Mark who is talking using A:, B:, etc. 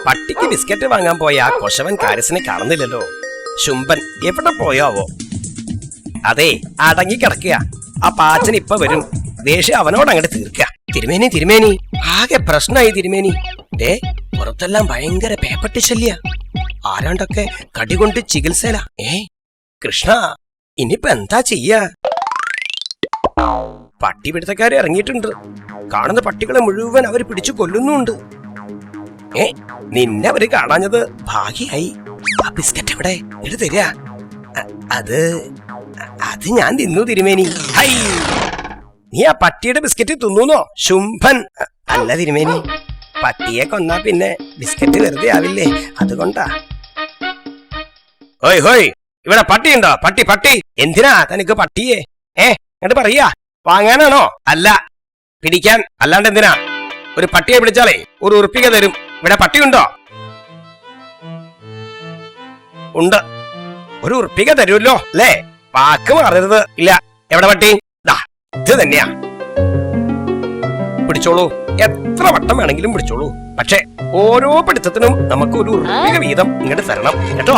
A: പട്ടിക്ക് ബിസ്ക്കറ്റ് വാങ്ങാൻ പോയ ആ കൊശവൻ കാരസിനെ കാണുന്നില്ലല്ലോ. ശുംഭൻ എവിടെ പോയാവോ? അതെ, അടങ്ങി കിടക്കുക. ആ പാച്ചൻ ഇപ്പൊ വരും. ദേഷ്യം അവനോട് അങ്ങോട്ട് തീർക്കുക. തിരുമേനി ആകെ പ്രശ്നമായി തിരുമേനി. പുറത്തെല്ലാം ഭയങ്കര പേപ്പട്ടി ശല്യ. ആരാണ്ടൊക്കെ കടികൊണ്ട് ചികിത്സല. കൃഷ്ണ, ഇനിയിപ്പോ എന്താ ചെയ്യാ? പട്ടി പിടുത്തക്കാരെ ഇറങ്ങിയിട്ടുണ്ട്. കാണുന്ന പട്ടികളെ മുഴുവൻ അവര് പിടിച്ചു കൊല്ലുന്നുണ്ട്. നിന്നെ അവര് കാണാഞ്ഞത് ഭാഗ്യായി. ആ ബിസ്ക്കറ്റ് എവിടെ? എടുത്ത് തരിക. അത് ഞാൻ തിന്നു തിരുമേനി. ഹൈ, നീ ആ പട്ടിയുടെ ബിസ്ക്കറ്റ് തിന്നൂന്നോ? ശുംഭൻ. അല്ല തിരുമേനി, പട്ടിയെ കൊന്നാ പിന്നെ ബിസ്ക്കറ്റ് വെറുതെ ആവില്ലേ, അതുകൊണ്ടാ. ഹോയ് ഹോയ്, ഇവിടെ പട്ടിയുണ്ടോ? പട്ടി പട്ടി. എന്തിനാ തനിക്ക് പട്ടിയെ? എന്നിട്ട് പറയാ, വാങ്ങാനാണോ? അല്ല, പിടിക്കാൻ. അല്ലാണ്ട് എന്തിനാ? ഒരു പട്ടിയെ പിടിച്ചാലേ ഒരു ഉറുപ്പിക തരും. ഇവിടെ പട്ടിയുണ്ടോ? ഉണ്ട്. ഒരു ഉറുപ്പിക തരുമല്ലോ അല്ലേ? വാക്ക് മാറരുത്. ഇല്ല. എവിടെ പട്ടി? ഇത് തന്നെയാ. പിടിച്ചോളൂ, എത്ര വട്ടം വേണമെങ്കിലും പിടിച്ചോളൂ. പക്ഷെ ഓരോ പിടുത്തത്തിനും നമുക്ക് ഒരു ഉറുപ്പിക വീതം ഇങ്ങോട്ട് തരണം കേട്ടോ.